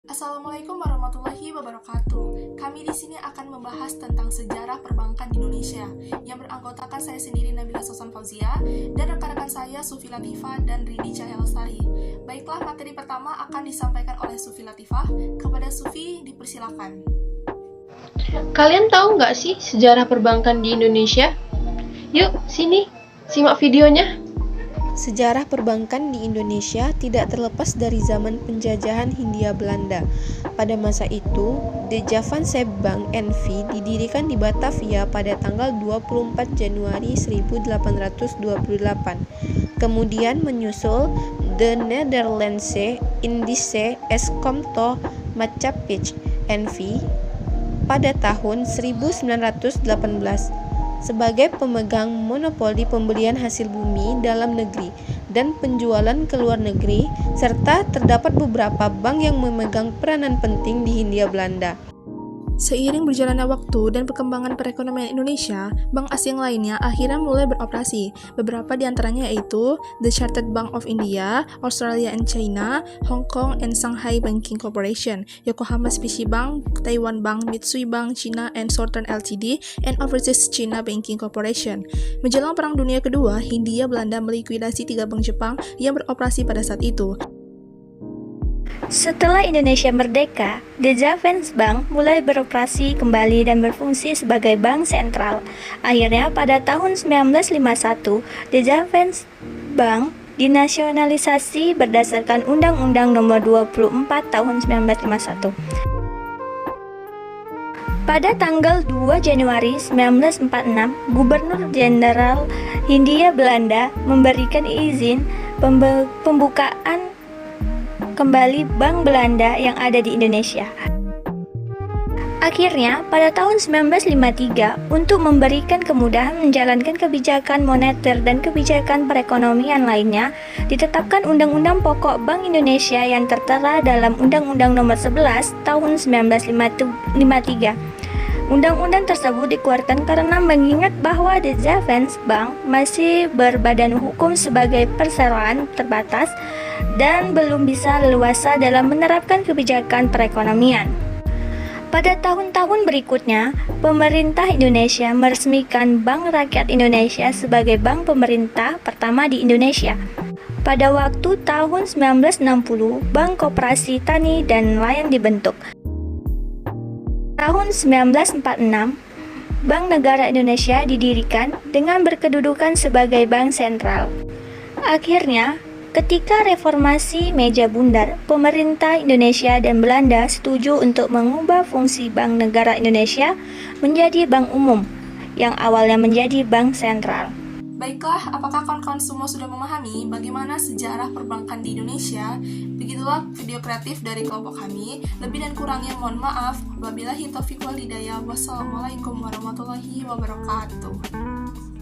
Assalamualaikum warahmatullahi wabarakatuh. Kami di sini akan membahas tentang sejarah perbankan di Indonesia yang beranggotakan saya sendiri Nabila Sosan Fauzia dan rekan-rekan saya Sufi Latifah dan Ridi Cahya Lestari. Baiklah, materi pertama akan disampaikan oleh Sufi Latifah. Kepada Sufi, dipersilakan. Kalian tahu nggak sih sejarah perbankan di Indonesia? Yuk, sini, simak videonya. Sejarah perbankan di Indonesia tidak terlepas dari zaman penjajahan Hindia Belanda. Pada masa itu, De Javaanse Bank N.V. didirikan di Batavia pada tanggal 24 Januari 1828. Kemudian menyusul De Nederlandse Indische Escomto Maatschappij N.V. pada tahun 1918 sebagai pemegang monopoli pembelian hasil bumi dalam negeri dan penjualan ke luar negeri, serta terdapat beberapa bank yang memegang peranan penting di Hindia Belanda. Seiring berjalannya waktu dan perkembangan perekonomian Indonesia, bank asing lainnya akhirnya mulai beroperasi. Beberapa di antaranya yaitu The Chartered Bank of India, Australia and China, Hong Kong and Shanghai Banking Corporation, Yokohama Specie Bank, Taiwan Bank, Mitsui Bank, China and Southern Ltd, and Overseas China Banking Corporation. Menjelang Perang Dunia Kedua, Hindia Belanda melikuidasi 3 bank Jepang yang beroperasi pada saat itu. Setelah Indonesia merdeka, De Javaanse Bank mulai beroperasi kembali dan berfungsi sebagai bank sentral. Akhirnya pada tahun 1951, De Javaanse Bank dinasionalisasi berdasarkan Undang-Undang Nomor 24 Tahun 1951. Pada tanggal 2 Januari 1946, Gubernur Jenderal Hindia Belanda memberikan izin pembukaan kembali bank Belanda yang ada di Indonesia. Akhirnya, pada tahun 1953, untuk memberikan kemudahan menjalankan kebijakan moneter dan kebijakan perekonomian lainnya, ditetapkan Undang-Undang Pokok Bank Indonesia yang tertera dalam Undang-Undang Nomor 11 Tahun 1953. Undang-undang tersebut dikeluarkan karena mengingat bahwa De Javaanse Bank masih berbadan hukum sebagai perseroan terbatas dan belum bisa leluasa dalam menerapkan kebijakan perekonomian. Pada tahun-tahun berikutnya, pemerintah Indonesia meresmikan Bank Rakyat Indonesia sebagai bank pemerintah pertama di Indonesia. Pada waktu tahun 1960, Bank Koperasi Tani dan Nelayan dibentuk. Tahun 1946, Bank Negara Indonesia didirikan dengan berkedudukan sebagai bank sentral. Akhirnya, ketika reformasi meja bundar, pemerintah Indonesia dan Belanda setuju untuk mengubah fungsi Bank Negara Indonesia menjadi bank umum, yang awalnya menjadi bank sentral. Baiklah, apakah kawan-kawan semua sudah memahami bagaimana sejarah perbankan di Indonesia? Begitulah video kreatif dari kelompok kami. Lebih dan kurangnya mohon maaf. Wabillahi taufiq wal hidayah. Wassalamualaikum warahmatullahi wabarakatuh.